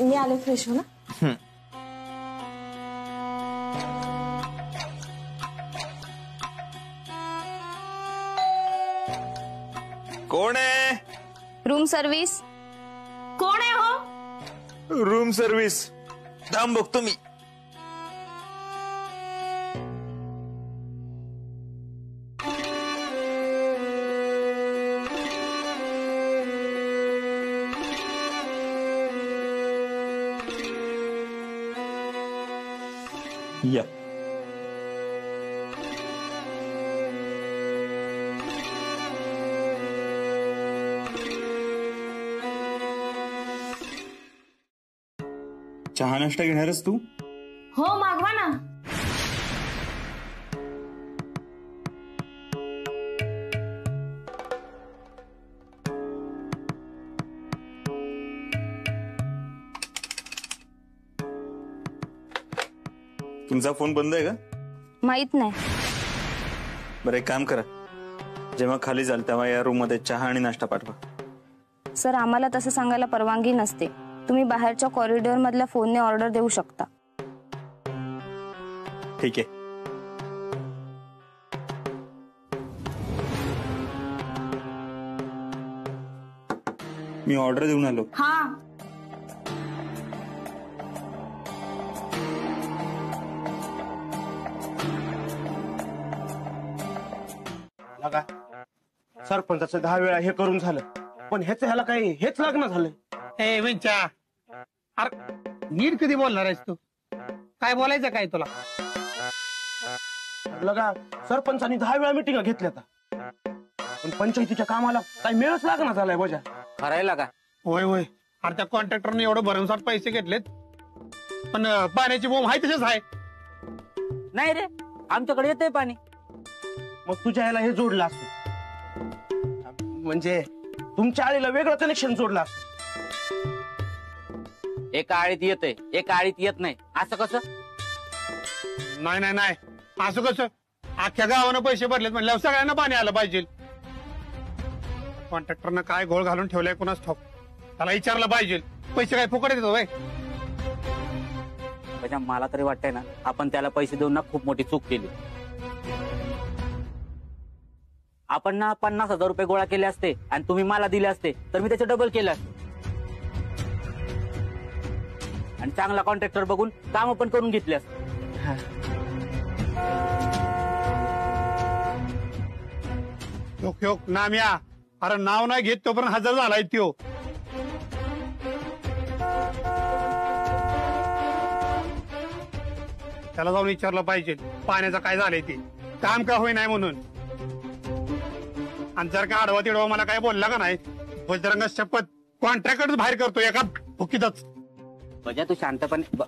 मी आले फ्रेश हो ना. कोण आहे? Room service. कोण आहे हो? Room service. थांब बघतो मी. या चहा नाश्ता घेणारच तू? हो मागवा ना. तुमचा फोन बंद आहे का? माहित नाही. बरं एक काम करा, जेव्हा खाली जाल तेव्हा या रूम मध्ये चहा आणि नाश्ता पाठवा. सर आम्हाला तसं सांगायला परवानगी नसते. तुम्ही बाहेरच्या कॉरिडॉर मधल्या फोनने ऑर्डर देऊ शकता. ठीक आहे. मी ऑर्डर देऊन आलो. हा लगा सरपंचाचं 10 वेळा हे करून झालं, पण ह्याला काही हेच लग्न झालं. ए विंचा, अरे नीट कधी बोलणार आहेस तू? काय बोलायचं काय तुला? लगा सरपंचानी 10 वेळा मिटिंग घेतल्या आता, पण पंचायतीच्या कामाला काही मेळच लागणार झालाय बजा. करायला का? होय होय. अरे त्या कॉन्ट्रॅक्टरने एवढं भरमसाठ पैसे घेतलेत, पण पाण्याची बोंब आहे तसेच आहे. नाही रे, आमच्याकडे येतंय पाणी. मग तुझ्या ह्याला हे जोडलं असतं, म्हणजे तुमच्या आळीला वेगळं कनेक्शन जोडलं असतं. एका आळीत येतंय, एका आळीत येत नाही, असं कसं? नाही नाही नाही, असं कसं? अख्ख्या गावानं पैसे भरलेत म्हणल्यावर सगळ्यांना पाणी आलं पाहिजे. कॉन्ट्रॅक्टरनं काय घोळ घालून ठेवलाय कोणाच ठाऊक. त्याला विचारलं पाहिजे, पैसे काय फुकट देतो बाय? म्हणजे मला तरी वाटतंय ना, आपण त्याला पैसे देऊन ना खूप मोठी चूक केली. आपण ना 50,000 रुपये गोळा केले असते आणि तुम्ही मला दिले असते तर मी त्याचे डबल केलं असते. आणि चांगला कॉन्ट्रॅक्टर बघून काम पण करून घेतले असते. योक योक नाम्या, अरे नाव नाही घेत तोपर्यंत हजर झालाय त्यो. त्याला जाऊन विचारलं पाहिजे पाण्याचं काय झालंय ते, काम का होई नाही म्हणून. आणि जर का आडवा तिडवा मला काय बोलला का नाही, बजरंग शपथ कॉन्ट्रॅक्टर बाहेर करतो एका फुकीतच. म्हणजे तू शांतपणे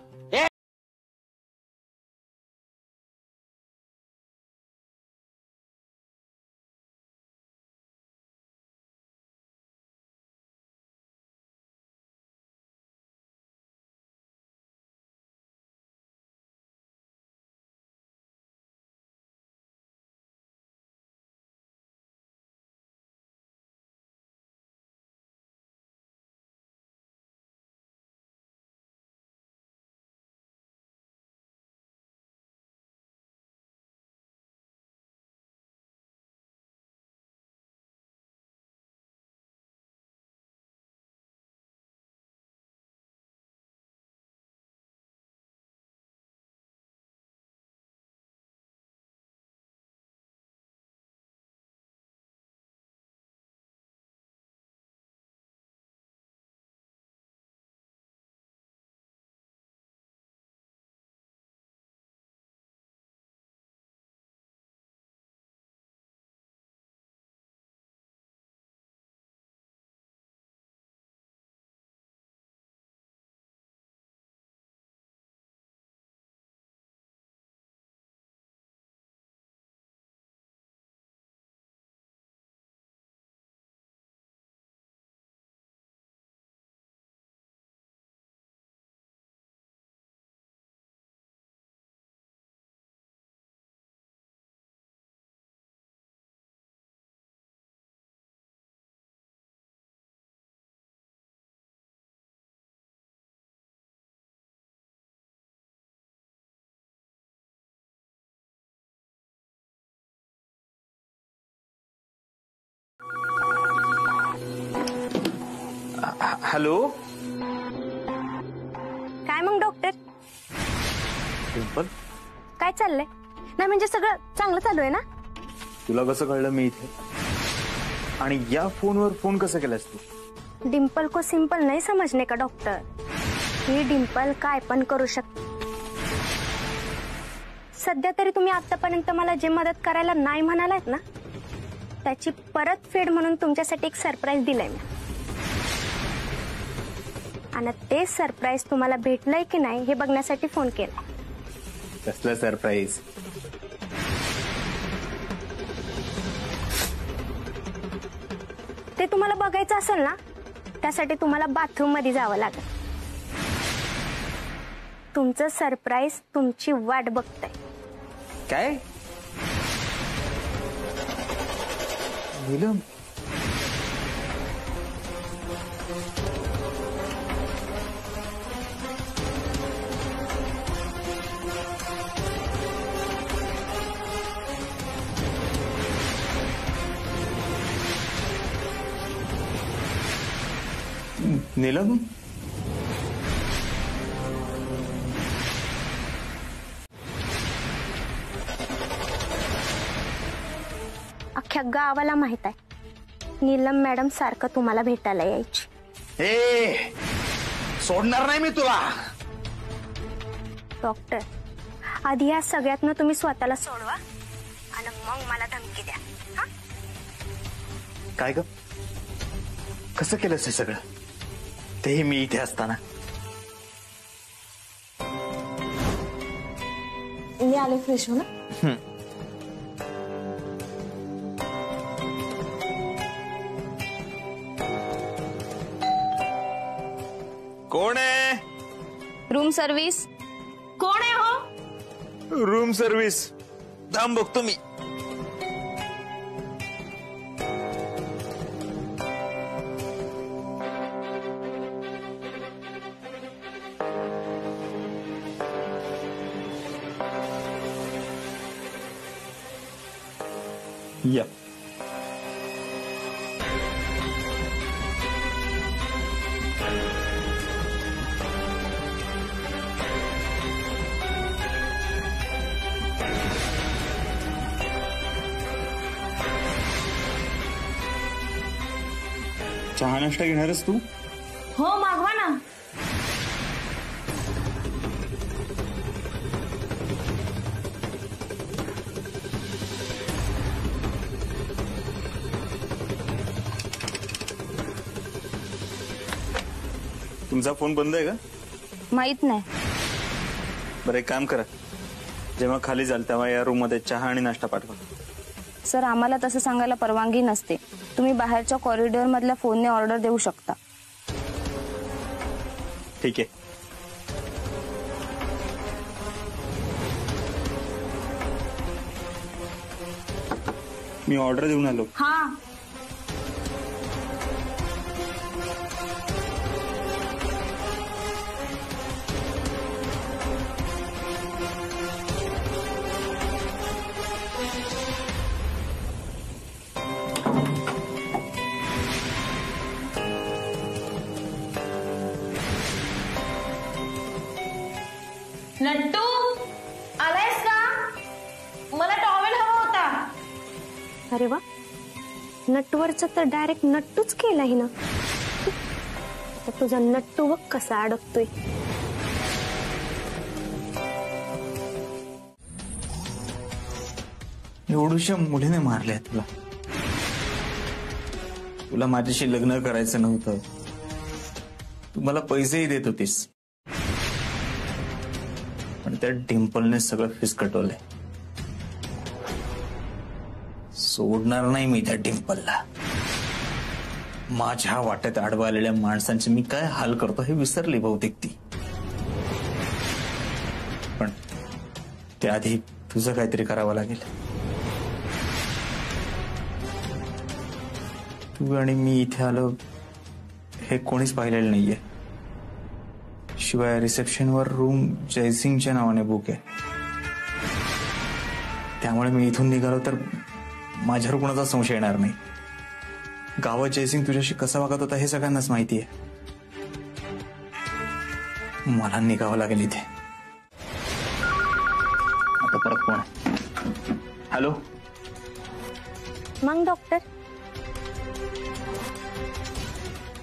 हॅलो काय मग डॉक्टर, डिंपल, काय चाललंय? नाही म्हणजे सगळं चांगलं चालू आहे ना? तुला कसं कळलं मी इथे? आणि या फोनवर फोन कसं केलास तू? डिंपल को सिंपल नाही समजणे का डॉक्टर? ही डिंपल काय पण करू शकते. सध्या तरी तुम्ही आतापर्यंत मला जे मदत करायला नाही म्हणालात ना, त्याची परतफेड म्हणून तुमच्यासाठी एक सरप्राईज दिलंय मी. आणि ते सरप्राईज तुम्हाला भेटलंय की नाही हे बघण्यासाठी फोन केला. कसलं सरप्राईज? ते तुम्हाला बघायचं असेल ना, त्यासाठी तुम्हाला बाथरूम मध्ये जावं लागेल. तुमचं सरप्राईज तुमची वाट बघतंय. काय? नीलम, नीलम, अख्ख्या गावाला माहित आहे नीलम मॅडम सारखं तुम्हाला भेटायला यायची. ए, सोडणार नाही मी तुला. डॉक्टर, आधी या सगळ्यातनं तुम्ही स्वतःला सोडवा आणि मग मला धमकी द्या. हा? काय ग? कसं केलंस हे सगळं? तेही मी इथे असताना. मी आले फ्रेश हो ना. कोण आहे? Room service. कोण आहे हो? Room service. थांब बघतो मी. या. चहा नाश्ता घेणारच तू? हो मागवा ना. तुमचा फोन बंद आहे का? माहित नाही. बरं एक काम करा, जेव्हा खाली जाल तेव्हा या रूम मध्ये चहा आणि नाश्ता पाठवा. सर, आम्हाला तसं सांगायला परवानगी नसते. तुम्ही बाहेरच्या कॉरिडॉर मधल्या फोनने ऑर्डर देऊ शकता. ठीक आहे. मी ऑर्डर देऊन आलो. हा. नट्टू, आलायस का? मला टॉवेल हवा होता. अरे वा, नटवरचं तर डायरेक्ट नट्टूच केलं हिनं. तर तुझा नट्टू बघ कसा अडकतोय. एवढूशा मुलीने मारल्या तुला. तुला माझ्याशी लग्न करायचं नव्हतं. तू मला पैसेही देत होतीस, पण त्या डिंपलने सगळं फिसकटवलंय. सोडणार नाही मी त्या डिंपलला. माझ्या वाट्यात आडवा आलेल्या माणसांचे मी काय हाल करतो हे विसरली बहुतेक ती. पण त्याआधी तुझं काहीतरी करावं लागेल. तू आणि मी इथे आलो हे कोणीच पाहिलेलं नाहीये. शिवाय रिसेप्शनवर रूम जयसिंगच्या नावाने बुक आहे. त्यामुळे मी इथून निघालो तर माझ्यावर कोणाचा संशय येणार नाही. गावात जयसिंग तुझ्याशी कसा वागत होता हे सगळ्यांनाच माहिती आहे. मला निघावं लागेल इथे. आता परत कोण? हॅलो. मग डॉक्टर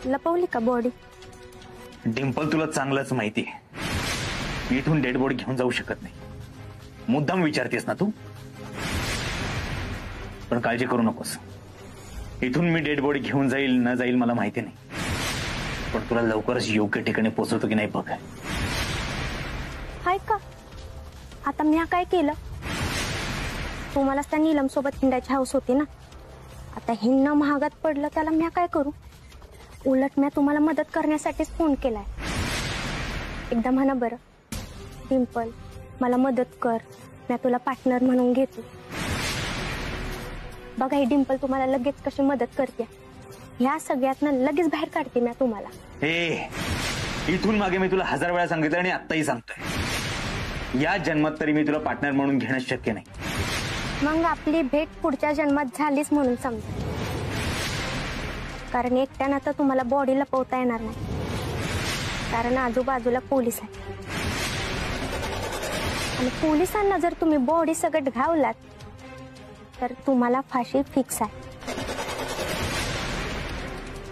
लपवली का बॉडी? डिंपल, तुला चांगलंच माहिती आहे मी इथून डेड बॉडी घेऊन जाऊ शकत नाही. मुद्दाम विचारतेस ना तू? पण काळजी करू नकोस. इथून मी डेड बॉडी घेऊन जाईल न जाईल मला माहिती नाही, पण तुला लवकरच योग्य ठिकाणी पोहोचवतो की नाही बघ. हाय का? आता मी काय केलं? तुम्हालाच त्या नीलम सोबत हिंडायची हाऊस होती ना. आता हिंडणं महागात पडलं, त्याला मी काय करू? उलट मी तुम्हाला मदत करण्यासाठीच फोन केलाय. एकदा म्हणा बरं, डिंपल मला मदत कर, मी तुला पार्टनर म्हणून घेतो. बघा ही डिंपल तुम्हाला लगेच कशी मदत करते. ह्या सगळ्यातनं लगेच बाहेर काढते मी तुम्हाला. हे इथून मागे मी तुला 1000 वेळा सांगितलं आणि आत्ताही सांगतोय, या जन्मात तरी मी तुला पार्टनर म्हणून घेणं शक्य नाही. मग आपली भेट पुढच्या जन्मात झालीच म्हणून समजा. कारण एकट्यानं तर तुम्हाला बॉडी लपवता येणार नाही, कारण आजूबाजूला पोलीस आहे. आणि पोलिसांना जर तुम्ही बॉडी सगळं घावलात तर तुम्हाला फाशी फिक्स आहे.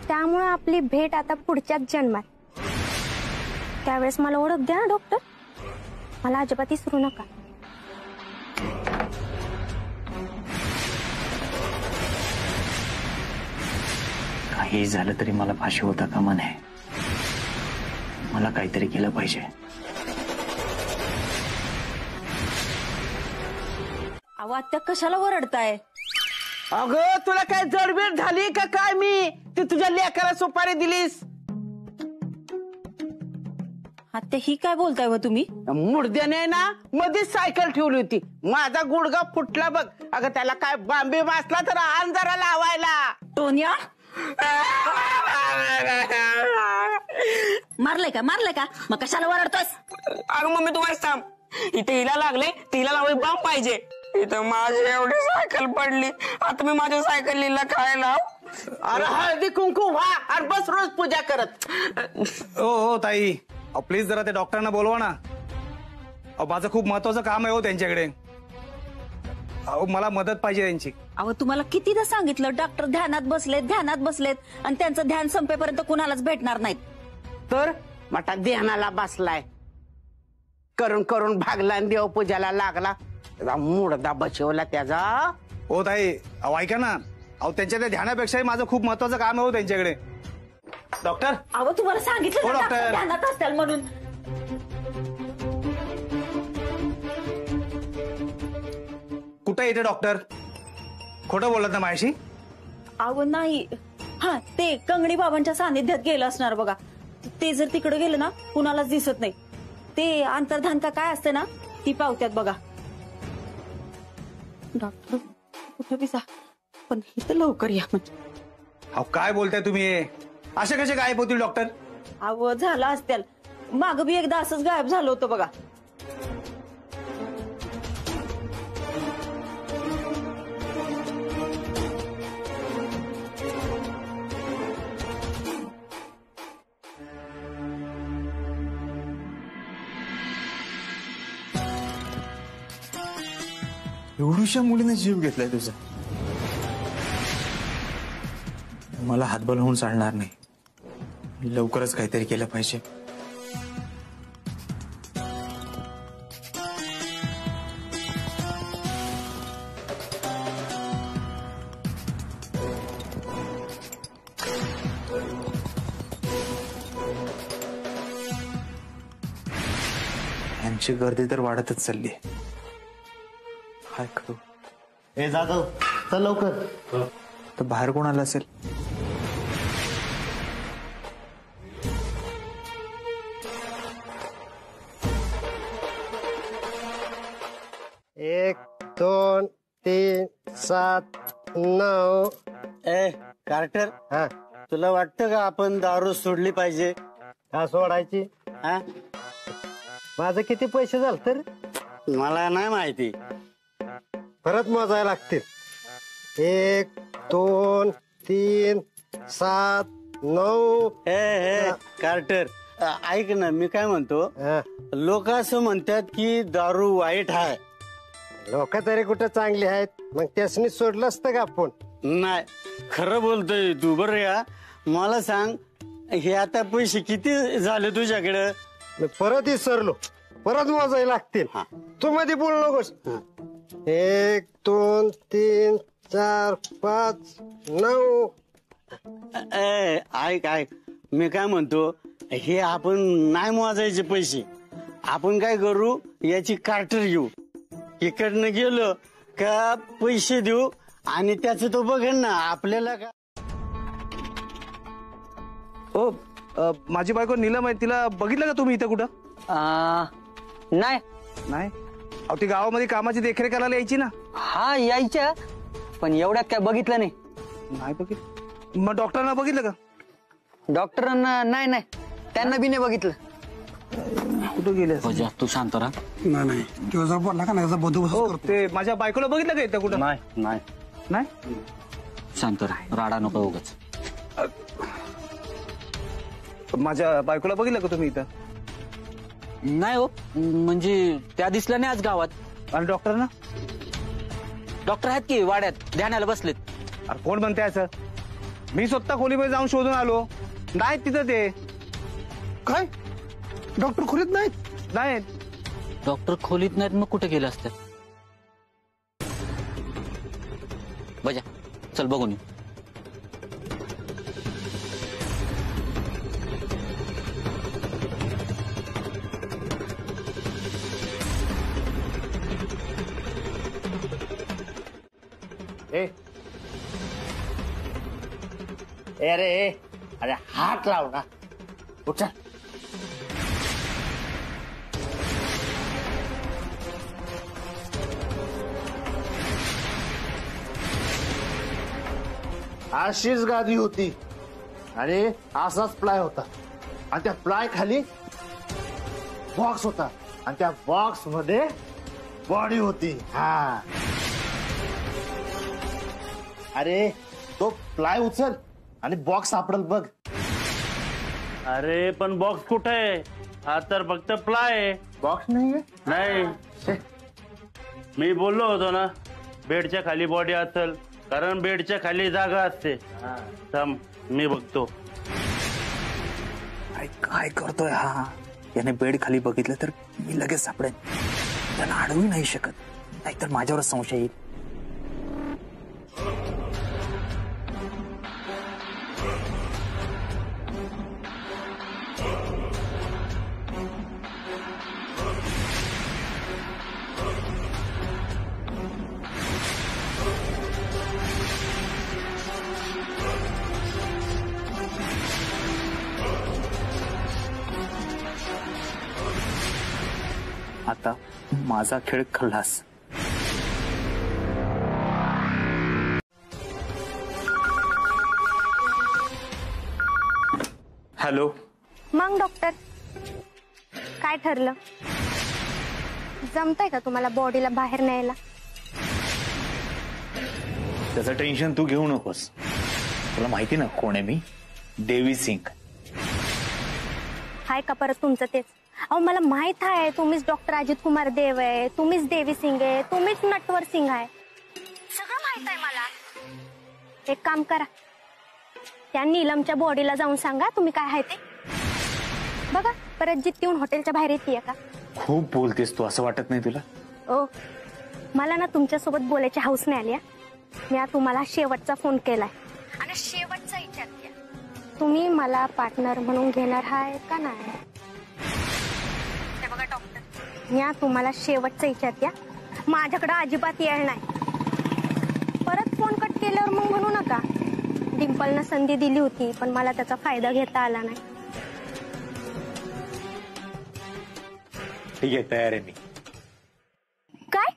त्यामुळे आपली भेट आता पुढच्याच जन्मात. त्यावेळेस मला ओळख द्या ना डॉक्टर, मला अजिबात विसरू नका. काही झालं तरी मला फाशी होता कामा नये. मला काहीतरी केलं पाहिजे. अहो आत्या कशाला वरडताय? अगं तुला काय जडबीड झाली का काय? मी ती तुझ्या लेकाला सुपारी दिलीस. आत्या ही काय बोलताय व तुम्ही? मुडद्याने ना मध्येच सायकल ठेवली होती, माझा गुडगा फुटला बघ. अगं त्याला काय बांबे मासला तर आण जरा लावायला. टोनिया मारलंय का? मग कशाला वरडतोस? अगं मम्मी तुम्हाला सांग, इथे हिला लागले, तिला लावले बाम पाहिजे. इथं माझी एवढी सायकल पडली, आता मी माझ्या सायकलीला काय लाव? अरे हळदी कुंकू व्हा आणि बस रोज पूजा करत. हो ताई, प्लीज जरा ते डॉक्टरांना बोलवा ना. माझं खूप महत्वाचं काम आहे हो त्यांच्याकडे. मला मदत पाहिजे त्यांची. अहो तुम्हाला कितीदा सांगितलं, डॉक्टर ध्यानात बसलेत आणि त्यांचं ध्यान संपेपर्यंत कुणालाच भेटणार नाहीत. तर मटा ध्यानाला बसलाय, करून करून भागला आणि देव पूजाला लागला. मुडदा बसवला त्याचा. हो ताई, ऐका ना, त्यांच्या त्या ध्यानापेक्षाही माझं खूप महत्वाचं काम आहे हो त्यांच्याकडे. डॉक्टर, अहो तुम्हाला सांगितलं हो, ना, डॉक्टर. डॉक्टर ध्यानात असतील म्हणून. कुठे येते डॉक्टर? खोटं बोलत ना माझ्याशी? अहो नाही, हा ते कंगणी बाबांच्या सानिध्यात गेलं असणार बघा. ते जर तिकडे गेलं ना कुणालाच दिसत नाही. ते अंतर्धान का काय असते ना, ती पावत्यात बघा. डॉक्टर कुठे बी जा, पण इथं लवकर या. म्हणजे अहो काय बोलताय तुम्ही? असे कसे गायब होतील डॉक्टर? अहो झालं असतील, माग बी एकदा असंच गायब झालं होतं बघा. एवढ्याशा मुलीने जीव घेतलाय तुझा. मला हातबल होऊन चालणार नाही. लवकरच काहीतरी केलं पाहिजे. यांची गर्दी तर वाढतच चालली. काय करू? ए जाधव, चल लवकर. तर बाहेर कोण आलं असेल? एक 2 3 7 9. ए कार्टर, हा, तुला वाटतं का आपण दारू सोडली पाहिजे? का सोडायची? हा, माझं किती पैसे झाले तर? मला नाही माहिती. परत मोजायला लागतील. 1 2 3 7 9. ए कार्टर, ऐक ना, मी काय म्हणतो, हा. लोक असं म्हणतात की दारू वाईट आहे. लोक तरी कुठं चांगली आहेत, मग त्यासनी सोडलं असतं का आपण? नाही, खरं बोलतोय तू. बरं या मला सांग, हे आता पैसे किती झाले तुझ्याकडे? मी परत विसरलो, परत मोजायला लागतील. तू मध्ये बोलू नकोस. 1 2 3 4 5 9. ऐक, मी काय म्हणतो, हे आपण नाही मोजायचे पैसे. आपण काय करू, याची कार्टर घेऊ, इकडनं गेलो का पैसे देऊ आणि त्याचं तो बघेन ना आपल्याला. का हो, माझी बायको नीलम आहे, तिला बघितलं का तुम्ही इथं कुठं? नाही. अहो, ती गावामध्ये कामाची देखरेख करायला यायची ना. हा, यायच्या, पण एवढ्यात काय बघितलं नाही. नाही बघितलं? मग डॉक्टरांना बघितलं का? डॉक्टरांना नाही, त्यांना बी नाही बघितलं. कुठं गेले? तू शांत राहा. नाही तो जर बोलला का नाही बंदोबस्त ते माझ्या बायकोला बघितलं का इथं कुठं? नाही शांत राहा, राडा नको उगाच. माझ्या बायकोला बघितलं का तुम्ही इथं? नाही हो, म्हणजे त्या दिसल्या नाही आज गावात. आणि डॉक्टरना? डॉक्टर आहेत की वाड्यात ध्यानाला बसलेत. अरे कोण म्हणते असं? मी स्वतः खोलीमध्ये जाऊन शोधून आलो, नाही तिथं ते. काय डॉक्टर खोलीत नाहीत? नाही. डॉक्टर खोलीत नाहीत, मग कुठे गेले असतात? बजा, चल बघून येऊ. अरे हात लाव ना, उठ. अशीच गादी होती आणि असाच प्लाय होता आणि त्या प्लाय खाली बॉक्स होता आणि त्या बॉक्स मध्ये बॉडी होती. हा, अरे तो प्लाय उचल आणि बॉक्स सापडल बघ. अरे पण बॉक्स कुठे आहे? हा तर फक्त प्लाय. बॉक्स नाहीये? नाही, मी बोललो होतो ना, बेडच्या खाली बॉडी असेल, कारण बेडच्या खाली जागा असते. थांब, मी बघतो. काय करतोय हा? याने बेड खाली बघितलं तर मी लगेच सापडेन, त्याला अडवू नाही शकत, नाहीतर माझ्यावरच संशय येईल. आता माझा खेळ खल्लास. हॅलो. मग डॉक्टर, काय ठरलं? जमतंय का तुम्हाला बॉडीला बाहेर न्यायला? त्याचं टेन्शन तू घेऊ नकोस. तुला माहिती ना कोण आहे मी? देवी सिंग. हाय का परत तुमचं तेच? अहो मला माहित आहे, तुम्हीच डॉक्टर अजित कुमार देव आहे, तुम्हीच देवी सिंग आहे, तुम्हीच नटवर सिंग आहे, सगळं माहित आहे मला. एक काम करा, त्या नीलमच्या बॉडीला जाऊन सांगा तुम्ही काय आहे ते. बघा परत जित येऊन हॉटेलच्या बाहेर येते का? खूप बोलतेस तू, असं वाटत नाही तुला? ओ, मला ना तुमच्यासोबत बोलायची हौस नाही आली. मी तुम्हाला शेवटचा फोन केलाय आणि शेवटचा विचारते, तुम्ही मला पार्टनर म्हणून घेणार आहे का नाही? बघा डॉक्टर, मी तुम्हाला शेवटचा विचारते, माझ्याकडे अजिबात येणार नाही. परत फोन कट केल्यावर मग म्हणू नका डिंपलनं संधी दिली होती पण मला त्याचा फायदा घेता आला नाही. ठीक आहे, तयार आहे मी. काय?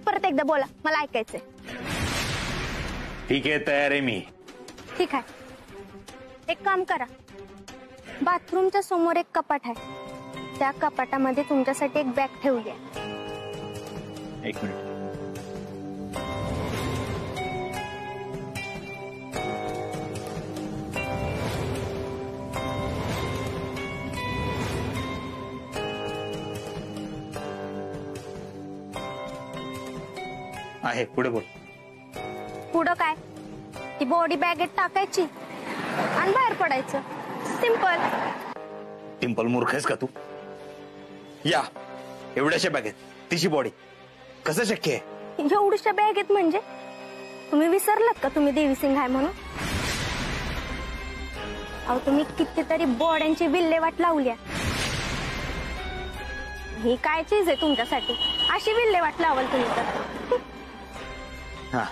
परत एकदा बोला, मला ऐकायचंय. ठीक आहे, तयार आहे मी. ठीक आहे, एक काम करा, बाथरूमच्या समोर एक कपाट आहे, त्या कपाटामध्ये तुमच्यासाठी एक बॅग ठेवूया. एक मिनिट. आहे, पुढे बोल. पुढं काय, ती बॉडी बॅगेत टाकायची आणि बाहेर पडायचं. सिंपल. टिम्पल मूर्ख आहेस का तू? या एवढ्याशा बॅगेत तिची बॉडी कसं शक्य आहे? एवढ्याशा बॅगेत म्हणजे तुम्ही विसरलात का तुम्ही देवी सिंग आहे म्हणून? अहो तुम्ही कितीतरी बॉड्यांची विल्हेवाट लावल्या. ही काय चीज आहे तुमच्यासाठी? अशी विल्हेवाट लावाल तुम्ही तर. हा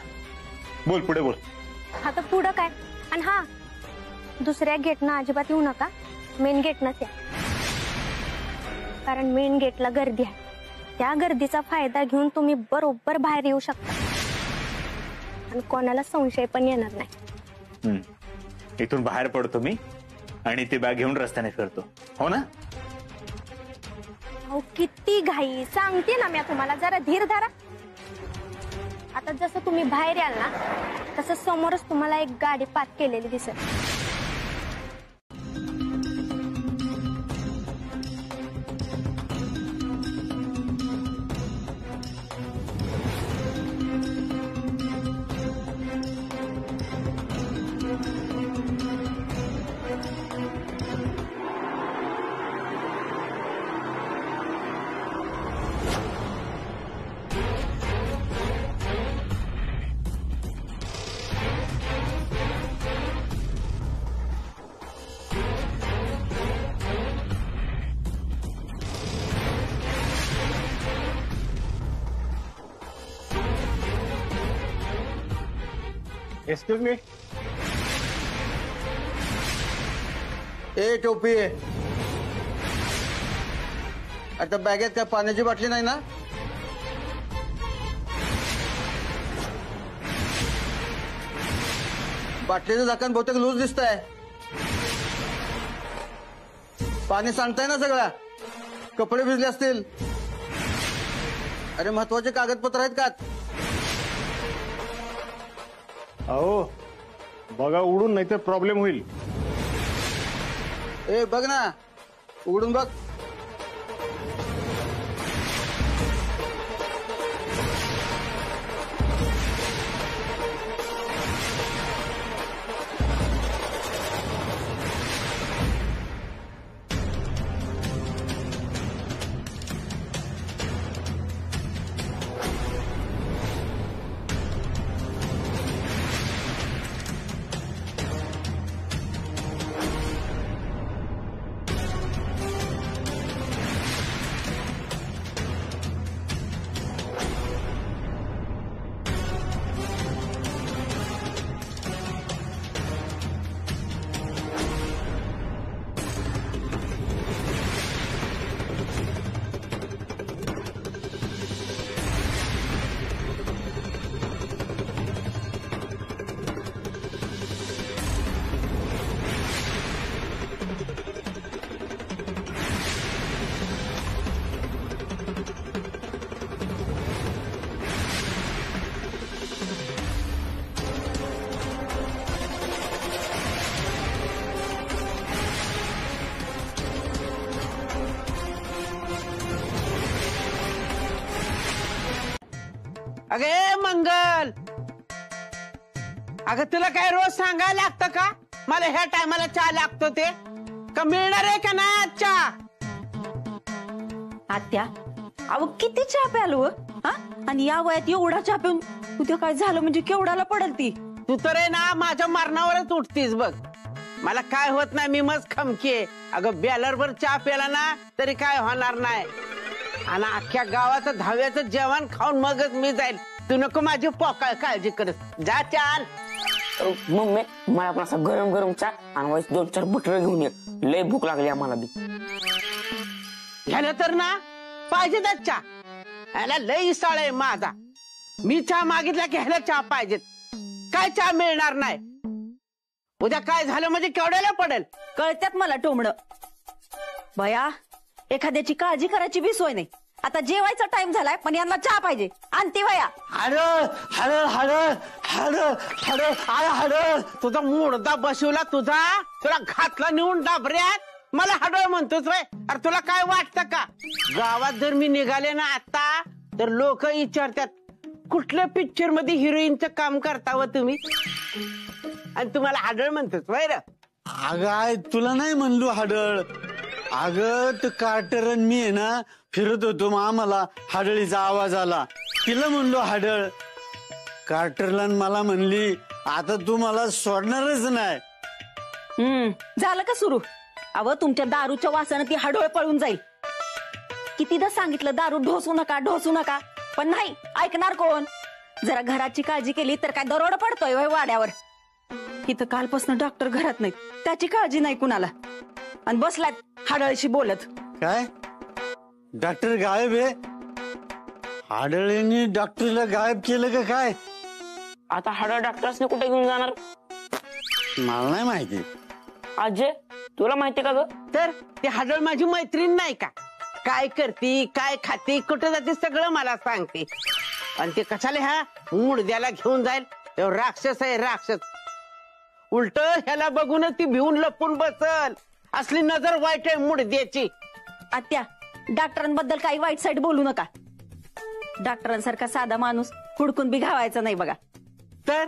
बोल, पुढे बोल. आता पुढं काय? आणि हा, दुसऱ्या गेटनं अजिबात येऊ नका, मेन गेटनंच या. कारण मेन गेटला गर्दी आहे. त्या गर्दीचा फायदा घेऊन तुम्ही बरोबर बाहेर येऊ शकता आणि कोणाला संशय पण येणार नाही. इथून बाहेर पडतो मी आणि ती बॅग घेऊन रस्त्याने फिरतो, हो ना? अहो किती घाई, सांगते ना मी तुम्हाला, जरा धीर धरा. आता जसं तुम्ही बाहेर याल ना तसं समोरच तुम्हाला एक गाडी पार्क केलेली दिसेल. Excuse me. ए टोपी, आता बॅगेत काय पाण्याची बाटली नाही ना? बाटलीचं झाकण बहुतेक लूज दिसतंय. पाणी सांडतंय ना सगळं? कपडे भिजले असतील. अरे महत्वाचे कागदपत्र आहेत का? अहो बघा उडून, नाही तर प्रॉब्लेम होईल. ए बघ ना, उघडून बघ. अगे मंगल, अगं तुला काय रोज सांगायला लागतं का मला ह्या टायमाला चहा लागतो ते? का मिळणार आहे का नाही आज चहा? आत्या अहो किती चहा प्यालो हा, आणि या वयात एवढा चहा पिऊन उद्या काय झालं म्हणजे केवढाला पडल ती? तू तर आहे ना माझ्या मरणावरच उठतीस बघ. मला काय होत नाही, मी मस्त खमकी. अगं बॅलरवर चहा प्याला ना तरी काय होणार नाही, आणि अख्ख्या गावाचं दहाव्याचं जेवण खाऊन मगच मी जाईल. तू नको माझी पोकाळ काळजी करत जा. चाल मम्मी, मला पण असा गरम गरम चहा आणि 2-4 बटर घेऊन ये, लय भूक लागली आम्हाला बी. ह्याला तर ना पाहिजे चहा, ह्याला लय इसाळ आहे माझा. मी चहा मागितला की ह्याला चहा पाहिजेत. काय चहा मिळणार नाही. उद्या काय झालं म्हणजे केवढ्याला पडेल? कळत्यात मला टोमणं. बया एखाद्याची काळजी करायची बी सोय नाही. आता जेवायचा टाइम झालाय पण यांना चहा पाहिजे. आणती वया हाड हाड हाड हाड हाड आय हाड. तुझा मुडदा बसवला तुझा, तुला घातला नेऊन डाबऱ्यात. मला हाडळ म्हणतोस वय? अरे तुला काय वाटतं का? गावात जर मी निघाले ना आता तर लोक विचारतात कुठल्या पिक्चर मध्ये हिरोईनचं काम करता व तुम्ही आणि तुम्हाला हाडळ म्हणतोस वय र? अगं आय तुला नाही म्हणलो हाडळ. अगं ते कार्टर आणि मी आहे ना फिरत होतो, मग आम्हाला हाडळीचा आवाज आला, तिला म्हणलो हाडळ. कार्टरला मला म्हणली आता तू मला सोडणारच नाही. झालं का सुरू? अव तुमच्या दारूच्या वासानं ती हडोळ पळून जाईल. कितीदा सांगितलं दारू ढोसू नका, पण नाही ऐकणार कोण? जरा घराची काळजी केली तर काय दरोडा पडतोय वय वाड्यावर? इथं कालपासून डॉक्टर घरात नाही, त्याची काळजी नाही कुणाला, आणि बसलात हाडळशी बोलत. काय डॉक्टर गायब आहे? हाडळीने डॉक्टरला गायब केलं का काय? आता हाडळ डॉक्टर्सने कुठे घेऊन जाणार? मला नाही माहिती. अजय तुला माहिती का ग? तर ती हाडळ माझी मैत्रीण नाही का? काय करती, काय खाती, कुठे जाते सगळं मला सांगते. आणि ते कशाला ह्या मुडद्याला घेऊन जाईल? तो राक्षस आहे राक्षस. उलट ह्याला बघूनच ती भिवून लपून बसल. असली नजर वाईट आहे मुडद्याची. आत्या, डॉक्टरांबद्दल काही वाईट साईड बोलू नका. डॉक्टरांसारखा साधा माणूस हुडकून बी घावायचा नाही बघा. तर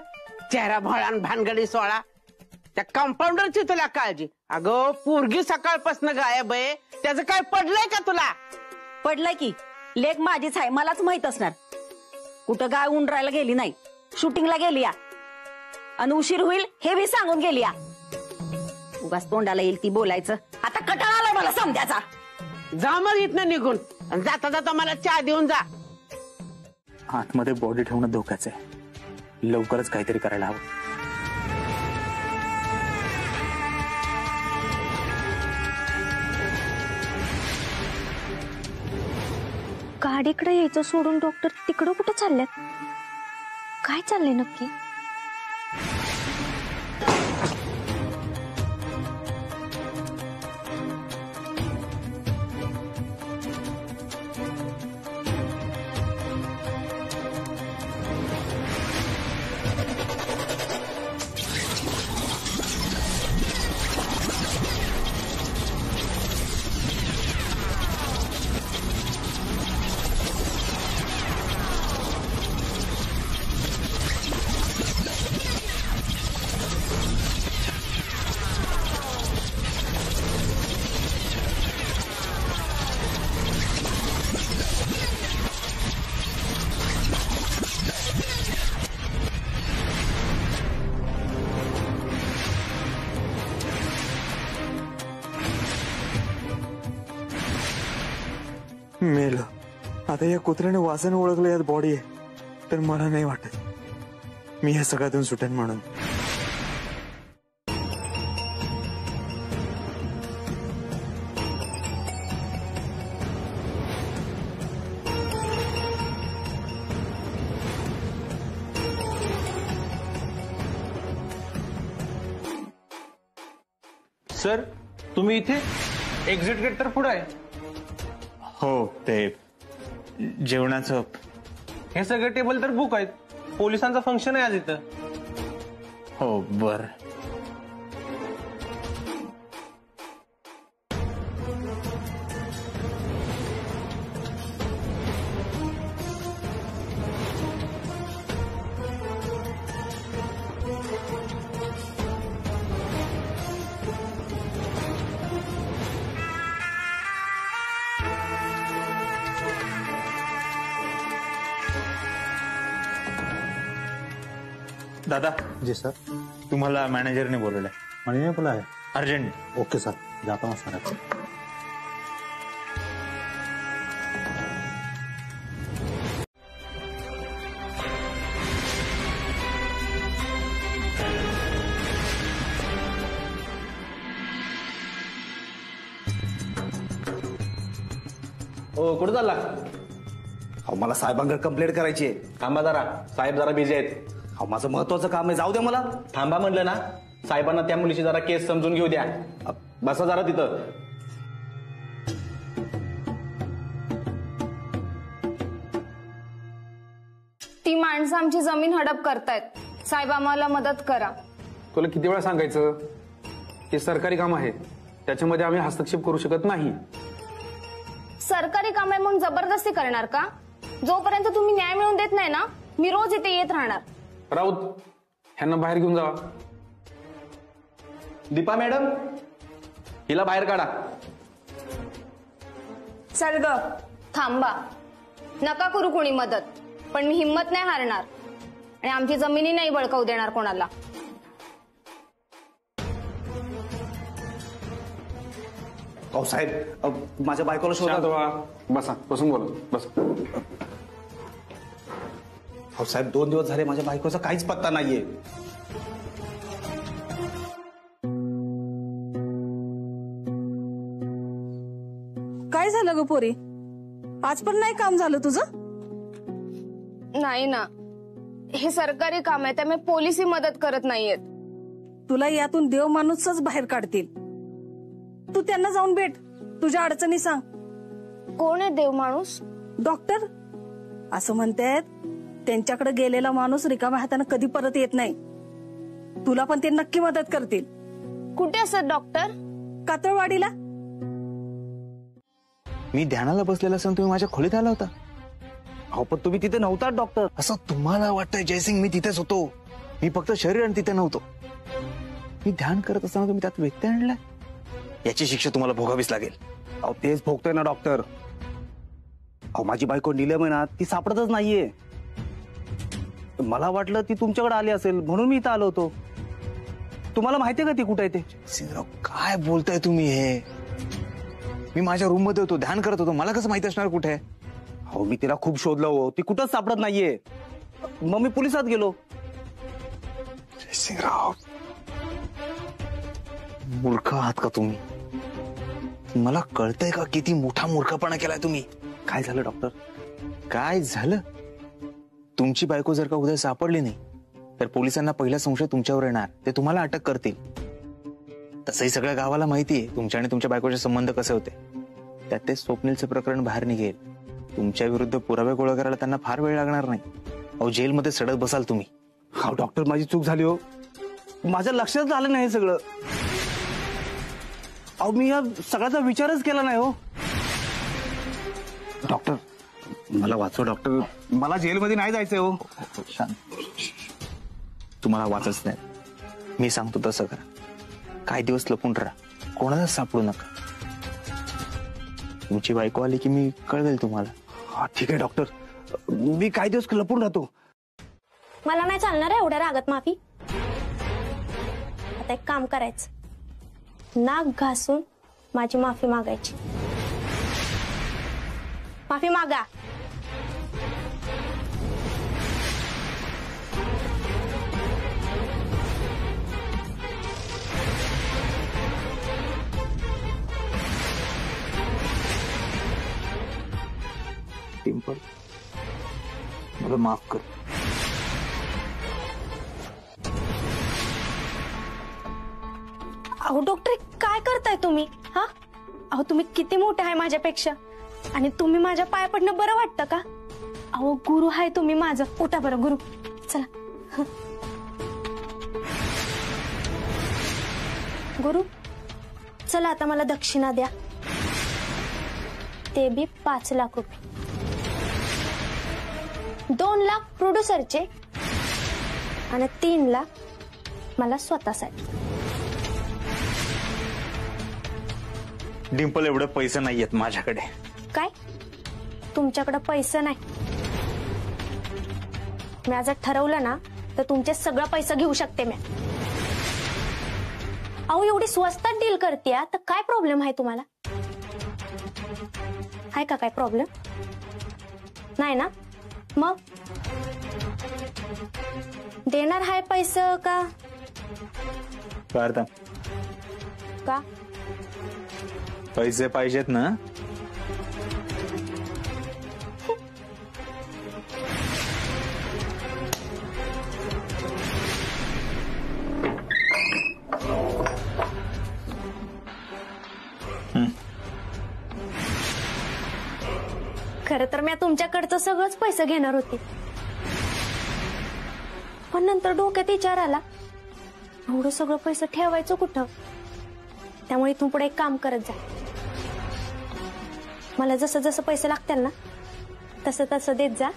चेहरा भळान भानगडी सोळा. त्या कंपाऊंडरची तुला काळजी. अगं पोरगी सकाळपासून गायब आहे, त्याचं काय पडलंय का तुला? पडलंय की, लेक माझीच आहे, मलाच माहित असणार. कुठं गाय उंडरायला गेली नाही, शूटिंगला गेली या, आणि उशीर होईल हे बी सांगून गेली या. उगाच तोंडाला येईल ती बोलायचं. आता कटाळा आलाय मला समजायचा. जा मग इथनं निघून, आणि जाता जाता मला चहा देऊन जा. आतमध्ये बॉडी ठेवणं धोक्याचं आहे, लवकरच काहीतरी करायला हवं. गाडीकडे यायचं सोडून डॉक्टर तिकडं कुठं चालल्यात? काय चाललंय नक्की? मेलं. आता या कुत्र्याने वासाने ओळखलं यात बॉडी आहे, तर मला नाही वाटत मी या सगळ्यातून सुटेन म्हणून. सर तुम्ही इथे? एक्झिट गेट तर पुढे आहे. हो, ते जेवणाचं. हे सगळे टेबल तर बुक आहेत. पोलिसांचा फंक्शन आहे आज इथं. हो बर. दादा. जी सर. तुम्हाला मॅनेजरने बोलवलंय. मैंने बोला है अर्जेंट. ओके सर, जाता हूँ सर. हो कुठं चालला? अहो मला साहेबांकडे कंप्लेंट करायची आहे. थांबा जरा, साहेब जरा बिझी आहेत. अहो माझं महत्वाचं काम आहे, जाऊ द्या मला. थांबा म्हटलं ना. साहेबांना त्या मुलीची जरा केस समजून घेऊ द्या. बसा जरा तिथं. ती माणसं आमची जमीन हडप करतायत. साहेब आम्हाला मदत करा. तुला किती वेळा सांगायचं? हे सरकारी काम आहे, त्याच्यामध्ये आम्ही हस्तक्षेप करू शकत नाही. सरकारी काम आहे म्हणून जबरदस्ती करणार का? जोपर्यंत तुम्ही न्याय मिळवून देत नाही ना मी रोज इथे येत राहणार। राऊत ह्यांना बाहेर घेऊन जावा। दीपा मॅडम हिला बाहेर काढा। चल ग, थांबा, नका करू कोणी मदत, पण मी हिम्मत नाही हारणार आणि आमची जमिनी नाही बळकावू देणार कोणाला। अहो साहेब, माझ्या बायकोला शोधा। शांत व्हा, बसा, बसून बोला, बस। अहो साहेब, 2 दिवस झाले माझ्या बायकोचा काहीच पत्ता नाहीये। काय झालं ग पोरी, आज पण नाही काम झालं तुझं? नाही ना, हे सरकारी काम आहे, त्यामुळे पोलिसही मदत करत नाहीयेत। तुला यातून देव माणूसच बाहेर काढतील। तू त्यांना जाऊन भेट, तुझ्या अडचणी सांग। कोण आहे देव माणूस? डॉक्टर। असं म्हणतात त्यांच्याकडे गेलेला माणूस रिकाम्या हाताने कधी परत येत नाही। तुला पण ते नक्की मदत करतील। कुठे असतात डॉक्टर? कातळवाडीला। मी ध्यानाला बसलेला असं तुम्ही माझ्या खोलीत आला होता? अहो पण तुम्ही तिथे नव्हता डॉक्टर। असं तुम्हाला वाटतंय जयसिंग मी तिथेच होतो? मी फक्त शरीराने तिथे नव्हतो। मी ध्यान करत असताना तुम्ही त्यात व्यक्ती आणलाय, याची शिक्षा तुम्हाला भोगावीच लागेल। अहो तेच भोगतोय ना डॉक्टर। अहो माझी बायको नीलम आहे ना, ती सापडतच नाहीये। मला वाटलं ती तुमच्याकडे आली असेल म्हणून मी इथं आलो होतो। तुम्हाला माहितीये का ती कुठे आहे ते? सिंगराव काय बोलताय तुम्ही हे? मी माझ्या रूम मध्ये होतो, ध्यान करत होतो, मला कसं माहिती असणार कुठे आहे? हो मी तिला खूप शोधलं हो, ती कुठंच सापडत नाहीये। मग मी पोलिसात गेलो। सिंगराव मूर्ख आहात का तुम्ही? मला कळतंय का किती मोठा मूर्खपणा केलाय तुम्ही? काय झालं डॉक्टर? काय झालं? तुमची बायको जर का उद्या सापडली नाही तर पोलिसांना पहिला संशय तुमच्यावर येणार, ते तुम्हाला अटक करतील। तसंही सगळ्या गावाला माहितीये तुमच्या आणि तुमच्या बायकोचे संबंध कसे होते। त्यात ते स्वप्नीलचं प्रकरण बाहेर निघेल, तुमच्या विरुद्ध पुरावे गोळा करायला त्यांना फार वेळ लागणार नाही। अहो जेलमध्ये सडत बसाल तुम्ही। हा डॉक्टर माझी चूक झाली हो, माझ्या लक्षात आलं नाही सगळं। अहो मी या सगळ्याचा विचारच केला नाही हो। डॉक्टर मला वाचव डॉक्टर, मला जेलमध्ये नाही जायचंय हो। तुम्हाला वाचच नाही, मी सांगतो तसं करा। काही दिवस लपून राहा, कोणाला सापडू नका। तुमची बायको आली की मी कळवेल तुम्हाला। हा ठीक आहे डॉक्टर, मी काही दिवस लपून राहतो। मला नाही चालणार आहे एवढ्या रागात माफी। आता एक काम करायचं, नाक घासून माझी माफी मागायची। माफी मागा। डिंपल मला माफ कर। अहो डॉक्टर काय करताय तुम्ही? हा अहो तुम्ही किती मोठे आहे माझ्यापेक्षा, आणि तुम्ही माझ्या पाया पडणं बरं वाटतं का? अहो गुरु आहे तुम्ही माझं, उठा बरं गुरु, चला। गुरु चला आता मला दक्षिणा द्या, ते बी 5 लाख रुपये। 2 लाख प्रोड्युसरचे आणि 3 लाख मला स्वतःसाठी। डिंपल एवढे पैसे नाहीयेत माझ्याकडे। काय तुमच्याकडे पैसे नाही? मी आज ठरवलं ना तर तुमचे सगळं पैसे घेऊ शकते मी। अहो एवढी स्वस्तात डील करते तर काय प्रॉब्लेम आहे तुम्हाला? आहे का काय प्रॉब्लेम? नाही ना? मग देणार आहे पैसे का? का पैसे पाहिजेत ना? खरं तर मी तुमच्याकडचं सगळंच पैसे घेणार होते, पण नंतर डोक्यात विचार आला एवढं सगळं पैसे ठेवायचं कुठं? त्यामुळे इथून पुढे एक काम करत जा, मला जसं जसं पैसे लागतील ना तसं तसं देत जा,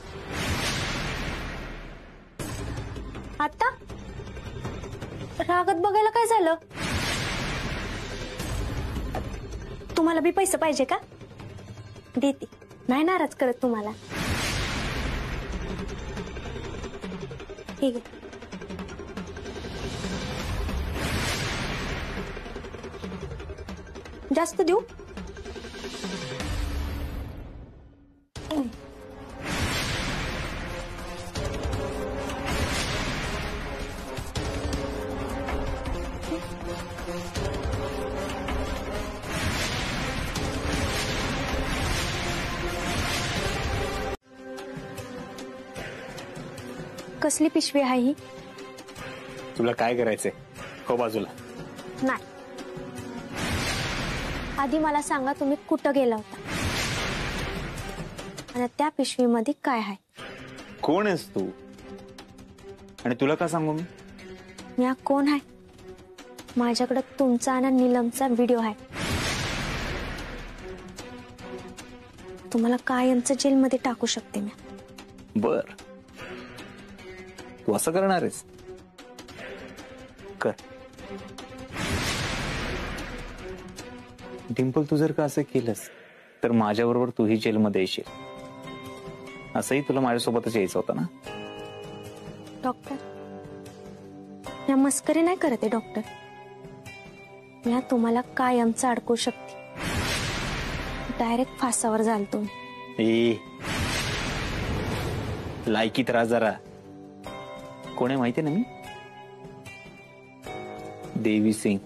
आता रागत बघायला काय झालं? तुम्हाला बी पैसे पाहिजे का? देते, नाही नाराज करत तुम्हाला. ठीक आहे. जास्त देऊ? कसली पिशवी आहे ही? तुला काय करायचंय? हो बाजूला. नाही, आधी मला सांगा तुम्ही कुठं गेला होता आणि त्या पिशवीमध्ये काय आहे? कोण आहेस तू आणि तुला का सांगू मी? मी कोण आहे? माझ्याकडे तुमचा आणि नीलमचा व्हिडिओ आहे. तुम्हाला कायमचं जेलमध्ये टाकू शकते मी. बर, तू असं करणार आहेस? कर. डिंपल, तू जर का असं केलंस तर माझ्याबरोबर तूही जेलमध्ये येशील. असंही तुला माझ्यासोबतच यायचं होतं ना? डॉक्टर, या मस्करी नाही करत आहे डॉक्टर. मी तुम्हाला कायमचं अडकू शकते. डायरेक्ट फासावर जाल तुम्ही. लायकीत राहा जरा. कोण आहे माहिती ना मी? देवी सिंग.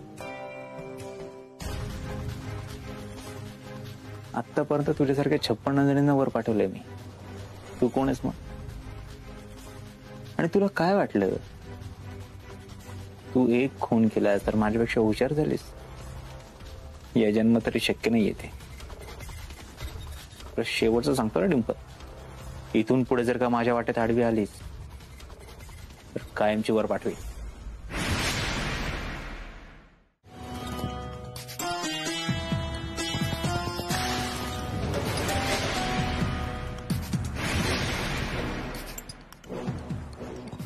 आतापर्यंत तुझ्यासारख्या 56 जणींना वर पाठवलंय मी. तू कोण आहेस मग? आणि तुला काय वाटलं तू एक खून केलास तर माझ्यापेक्षा हुशार झालीस? या जन्म तरी शक्य नाही येते. शेवटचं सांगतो ना डिंपल, इथून पुढे जर का माझ्या वाटेत आडवी आलीस तर कायमची वर पाठवी.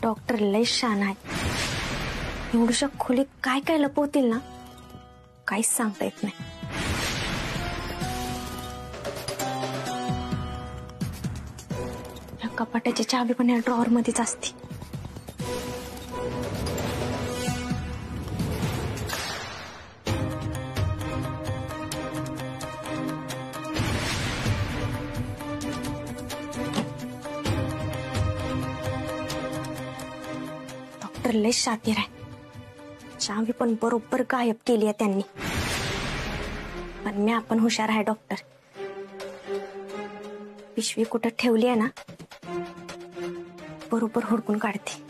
डॉक्टर लय शान आहे. एवढ्या खोलीत काय काय लपवतील ना, काहीच सांगता येत नाही. कपाटाची चावी पण या ड्रॉवर मध्येच असते. डॉक्टर लय शातीर आहे. चावी पण बरोबर गायब केली आहे त्यांनी. पण मी आपण हुशार आहे डॉक्टर. पिशवी कुठं ठेवली आहे ना, बरोबर हुडकून काढते.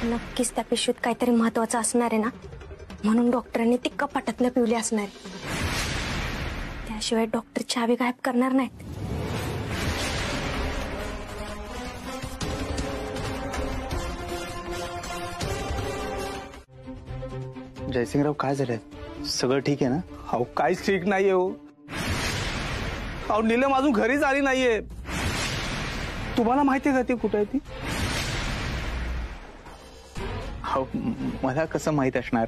नक्कीच त्या पिशवीत काहीतरी महत्वाचं असणार आहे ना, म्हणून डॉक्टरांनी ती कपाटातनं पिवली असणार आहे. त्याशिवाय डॉक्टर चावी गायब करणार नाहीत. जयसिंगराव, काय झालंय? सगळं ठीक आहे ना? अहो काहीच ठीक नाहीये हो. अहो नीलम अजून घरीच आली नाहीये. तुम्हाला माहितीये का ती कुठे आहे ती? मला कसं माहित असणार?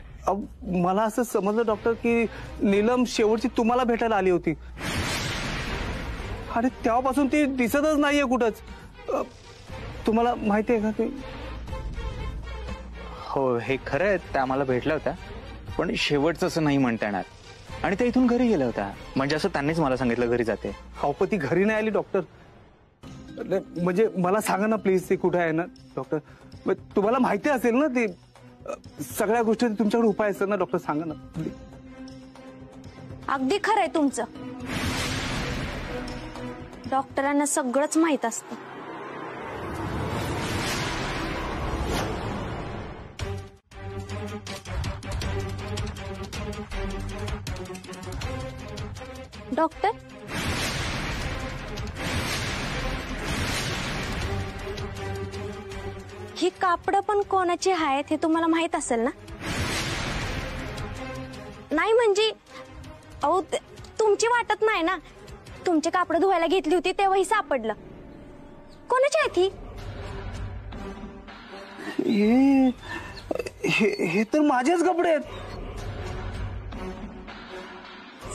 मला असं समजलं डॉक्टर की नीलम शेवटची तुम्हाला भेटायला आली होती आणि तेव्हापासून ती दिसतच नाहीये कुठंच. तुम्हाला माहिती आहे का ते? हो, हे खरं आहे. त्या आम्हाला भेटल्या होत्या, पण शेवटचं असं नाही म्हणता येणार. आणि त्या इथून घरी गेल्या होत्या, म्हणजे असं त्यांनीच मला सांगितलं घरी जाते. अहो पण ती घरी नाही आली डॉक्टर. म्हणजे मला सांगा ना प्लीज, ती कुठे आहे ना डॉक्टर? तुम्हाला माहिती असेल ना, ती सगळ्या गोष्टी तुमच्याकडे उपाय असतात ना डॉक्टर, सांगा ना. अगदी खरंय तुमचं. डॉक्टरांना सगळंच माहित असतं. डॉक्टर, ही कापडं पण कोणाची आहेत हे तुम्हाला माहित असेल ना? नाही म्हणजे अहो तुमची वाटत नाही ना. तुमची कापडं धुवायला घेतली होती तेव्हाही सापडलं. कोणाची आहेत ही? हे तर माझेच कपडे आहेत.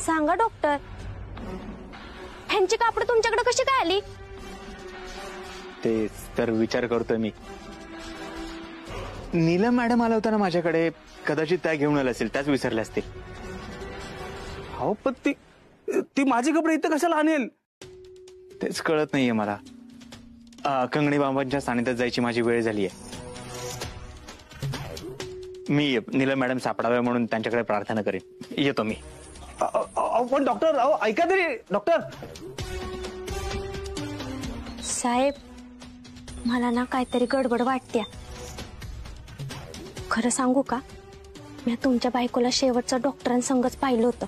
सांगा डॉक्टर, ह्यांची कापडं तुमच्याकडे कशी काय आली? तेच तर विचार करतोय मी. नीलम मॅडम आला होता ना माझ्याकडे, कदाचित त्या घेऊन आल्या असेल, त्याच विसरल्या असतील. हो पण ती माझे कपडे इथं कशाला आणेल तेच कळत नाहीये मला. कंगणी बाबांच्या सानिध्यात जायची माझी वेळ झाली आहे. मी नीलम मॅडम सापडाव्या म्हणून त्यांच्याकडे प्रार्थना करेन. येतो मी. पण डॉक्टर, ऐका तरी डॉक्टर. साहेब, मला ना काहीतरी गडबड वाटते. खरं सांगू का, मी तुमच्या बायकोला शेवटचं डॉक्टरांसंगच पाहिलं होतं.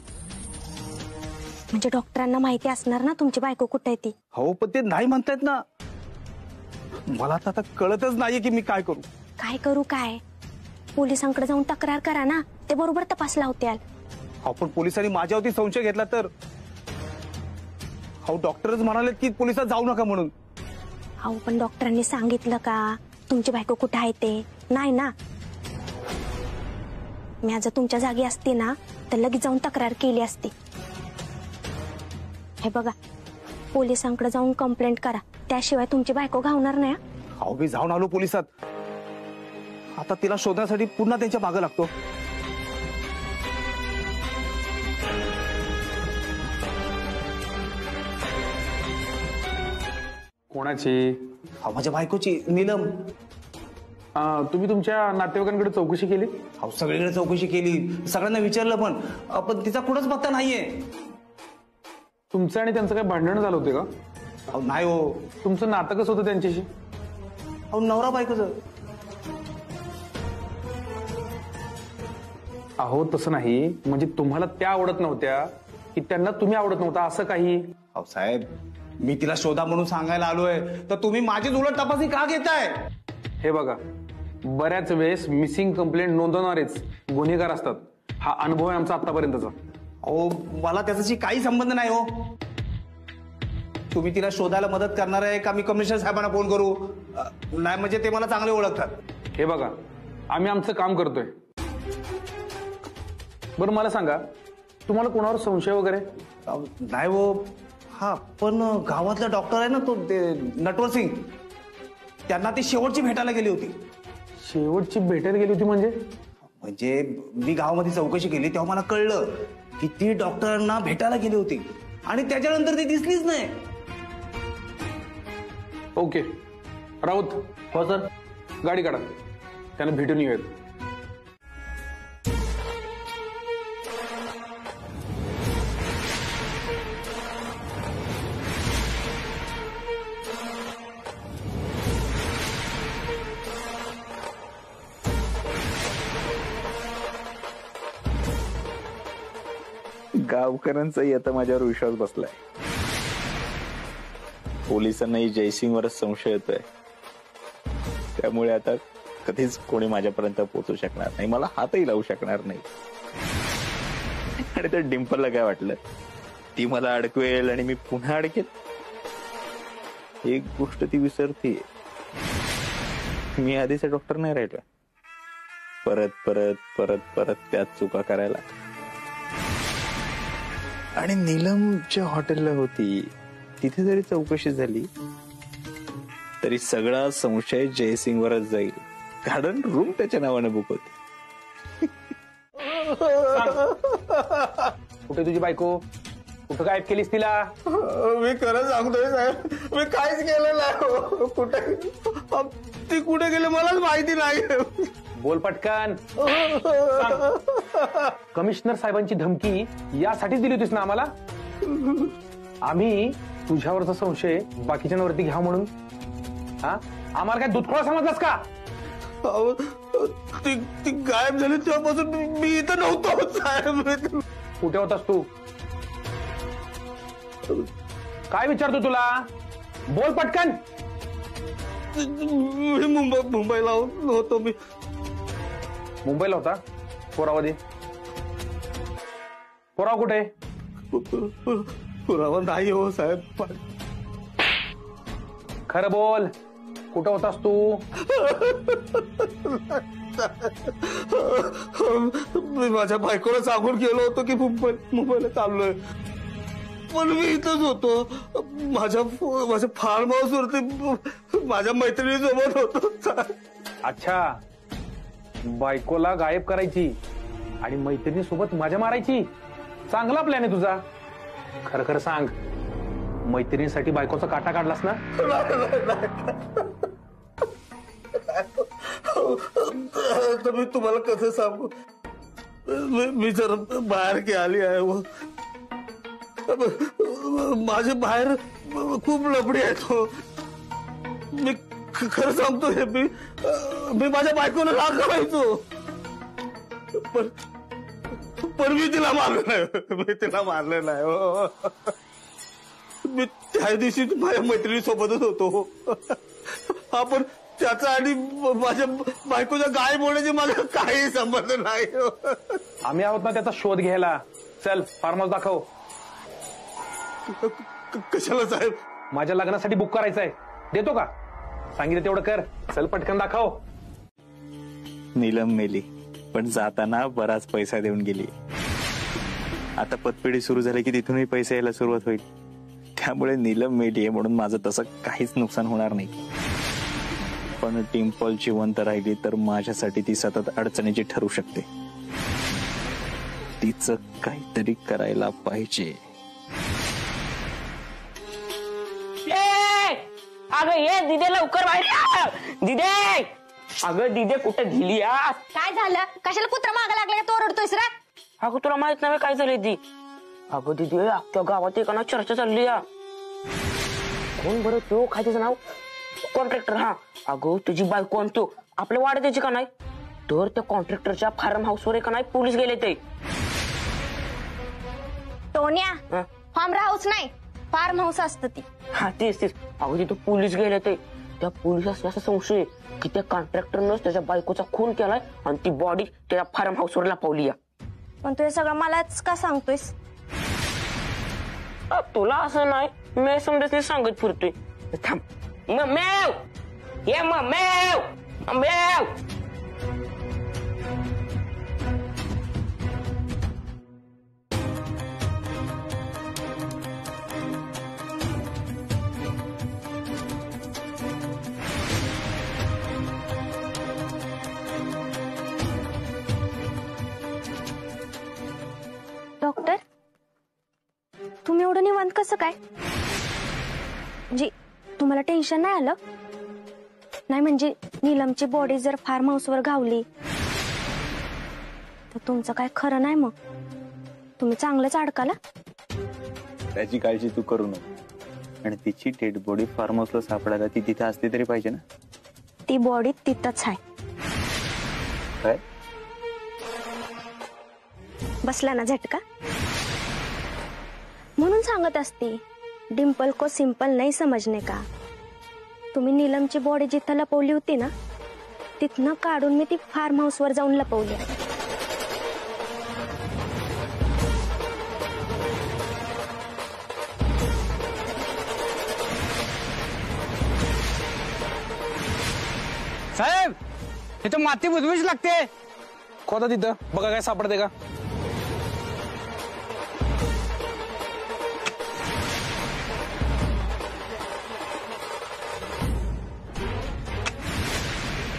म्हणजे डॉक्टरांना माहिती असणार ना तुमची बायको कुठे आहे ती. हो पण ते नाही म्हणतायत ना. मला तर आता कळतच नाहीये की मी काय करू. काय करू काय? पोलिसांकडे जाऊन तक्रार करा ना, ते बरोबर तपास लावत्याल. हो पण पोलिसांनी माझ्यावरती संशय घेतला तर? हो डॉक्टरच म्हणाले की पोलिसात जाऊ नका म्हणून. हो पण डॉक्टरांनी सांगितलं का तुमची बायको कुठे आहे ते? नाही ना. मी आज तुमच्या जागी असते ना तर लगेच जाऊन तक्रार केली असती. हे बघा, पोलिसांकडे जाऊन कंप्लेंट करा, त्याशिवाय तुमची बायको घावणार नाही. हो मी जाऊन आलो पोलिसात. आता तिला शोधण्यासाठी पुन्हा त्यांच्या मागे लागतो. कोणाची? माझ्या बायकोची, नीलम. तुम्ही तुमच्या नातेवाईकांकडे चौकशी केली? हो सगळीकडे चौकशी केली, सगळ्यांना विचारलं, पण तिचा कुठंच पत्ता नाहीये. तुमचं आणि त्यांचं काही भांडण झालं होते का? नाही हो. तुमचं नातं कसं होतं त्यांच्याशी? नवरा बायकोचं. अहो तसं नाही, म्हणजे तुम्हाला त्या आवडत नव्हत्या की त्यांना तुम्ही आवडत नव्हता असं काही? अहो साहेब, मी तिला शोधा म्हणून सांगायला आलोय, तर तुम्ही माझीच उलट तपासणी का घेताय? हे बघा, बऱ्याच वेळेस मिसिंग कंप्लेंट नोंदवणारेच गुन्हेगार असतात. हा अनुभव आहे आमचा आतापर्यंतचा. अहो मला त्याच्याशी काही संबंध नाही हो. तुम्ही तिला शोधायला मदत करणार आहे का मी कमिशनर साहेबांना फोन करू? नाही म्हणजे ते मला चांगले ओळखतात. हे बघा, आम्ही आमचं काम करतोय. बरं मला सांगा, तुम्हाला कोणावर संशय वगैरे? नाही हो. हा पण गावातला डॉक्टर आहे ना तो नटवर सिंग, त्यांना ती शेवटची भेटायला गेली होती. शेवटची भेटायला गेली होती म्हणजे? म्हणजे मी गावामध्ये चौकशी केली तेव्हा मला कळलं की ती डॉक्टरांना भेटायला गेली होती आणि त्याच्यानंतर ती दिसलीच नाही. ओके राऊत. हो सर. गाडी काढा, त्यांना भेटून येऊयात. गावकऱ्यांचाही आता माझ्यावर विश्वास बसलाय. पोलिसांनाही जयसिंगवरच संशय येतोय. त्यामुळे आता कधीच कोणी माझ्यापर्यंत पोहोचू शकणार नाही, मला हातही लावू शकणार नाही. आणि त्या डिंपलला काय वाटलं, ती मला अडकवेल आणि मी पुन्हा अडकेल? एक गोष्ट ती विसरते, मी आधीचा डॉक्टर नाही राहिलो. परत परत परत परत त्याच चुका करायला. आणि नीलम ज्या हॉटेलला होती तिथे जरी चौकशी झाली तरी सगळा संशय जयसिंगवरच जाईल, कारण रूम त्याच्या नावाने बुक होती. कुठे तुझी बायको? कुठं गायब केलीस तिला? मी खरं सांगतोय साहेब, मी काहीच केलं नाही. कुठे ती कुठे गेली मलाच माहिती नाही. बोल पटकन. कमिशनर साहेबांची धमकी यासाठी दिली होतीस ना आम्हाला? आम्ही तुझ्यावरचा संशय बाकीच्यांवरती घ्या म्हणून? हा, आम्हाला काय दुधखोळा समजलास का? ती गायब झाली तेव्हापासून मी इथं नव्हतो साहेब. कुठे होतास तू? काय विचारतो तुला? बोल पटकन. मी मुंबईला होतो. मी मुंबईला होता? पुरावा दे. पुरावा कुठे? पुरावा नाही हो साहेब. खरं बोल, कुठं होतास तू? मी माझ्या बायकोला सांगून गेलो होतो की मुंबईला चाललोय, पण मी इथंच होतो. माझ्या फार्म हाऊस वरती माझ्या मैत्रिणीसोबत होतो. अच्छा, बायकोला गायब करायची आणि मैत्रिणीसोबत माझ्या मारायची. चांगला प्लॅन आहे तुझा. खरं खरं सांग, मैत्रिणीसाठी बायकोचा काटा काढलास ना? मी तुम्हाला कसं सांगू, मी जर बाहेर आली आहे. माझे बाहेर खूप लफडी आहेत. मी खरं सांगतो, मी माझ्या बायकोला राग करायचो, पण मी तिला मारलं नाही. मी त्या दिवशी माझ्या मैत्रिणीसोबतच होतो. आपण त्याचा आणि माझ्या बायकोच्या गायब होण्याचे मला काही संबंध नाही. आम्ही आहोत ना त्याचा शोध घ्यायला. चल, फार्म हाऊस दाखव. कशाला साहेब? माझ्या लग्नासाठी बुक करायचंय. देतो का? सांगितलं तेवढं कर. चल, पटकन दाखव. नीलम मेली, पण जाताना बराच पैसा देऊन गेली. आता पतपेढी सुरू झाली की तिथूनही पैसे यायला सुरुवात होईल. त्यामुळे नीलम मेली आहे म्हणून माझं तसं काहीच नुकसान होणार नाही. पण टिम्पल जिवंत राहिली तर माझ्यासाठी ती सतत अडचणीची ठरू शकते. तिचं काहीतरी करायला पाहिजे. अगं ये दिदे, लवकर बाहेर. दिदे, अगं दिदे कुठे गेली? काय झालं? कशाला कुत्रा मागा लागला तो ओरडतोयस रे? अगं तुला माहित नाही काय झालंय ती? अगं दिदे, अख्ख्या गावात एका चर्चा चालली या. कोण बरं तो? काय त्याचं नाव? कॉन्ट्रॅक्टर. हा, अगं तुझी बायको आणि तो आपल्या वाड्यात यायची का नाही? तर त्या कॉन्ट्रॅक्टरच्या फार्म हाऊसवर एका नाही पोलीस गेले ते. टोन्या, फार्म हाऊस नाही, फार्म हाऊस असतं ती. हा, तेच. अगं तिथं पोलीस गेले ते. त्या पोलिसांना असा संशय की त्या कॉन्ट्रॅक्टरनं त्याच्या बायकोचा खून केलाय आणि ती बॉडी त्या फार्म हाऊसवर लपवली. पण तू हे सगळं मलाच का सांगतोयस? तुला असं नाही, मी समजा सांगत फिरतोय. थांब. मेव ये, मेव. डॉक्टर, तुम्ही एवढं निवांत कसं काय? म्हणजे तुम्हाला टेन्शन नाही आलं? नाही म्हणजे नीलमची बॉडी जर फार्म हाऊसवर घावली तर तुमचं काय खरं नाही. मग तुम्ही चांगलंच अडकाला. त्याची काळजी तू करू नको. आणि तिची डेड बॉडी फार्म हाऊसला सापडायला ती तिथे असली तरी पाहिजे ना. ती बॉडी तिथंच आहे. काय बसला ना झटका? म्हणून सांगत असते, डिम्पल को सिंपल नहीं समजने का. तुम्ही नीलमची बॉडी जिथं लपवली होती ना, तिथनं काढून मी ती फार्म हाऊसवर जाऊन लपवली. साहेब, तिथं माती बुजबुज लागते. खोदा तिथं, बघा काय सापडते का.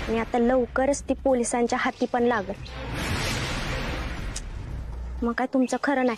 आणि आता लवकरच ती पोलिसांच्या हाती पण लागल. मग काय तुमचं खरं नाही.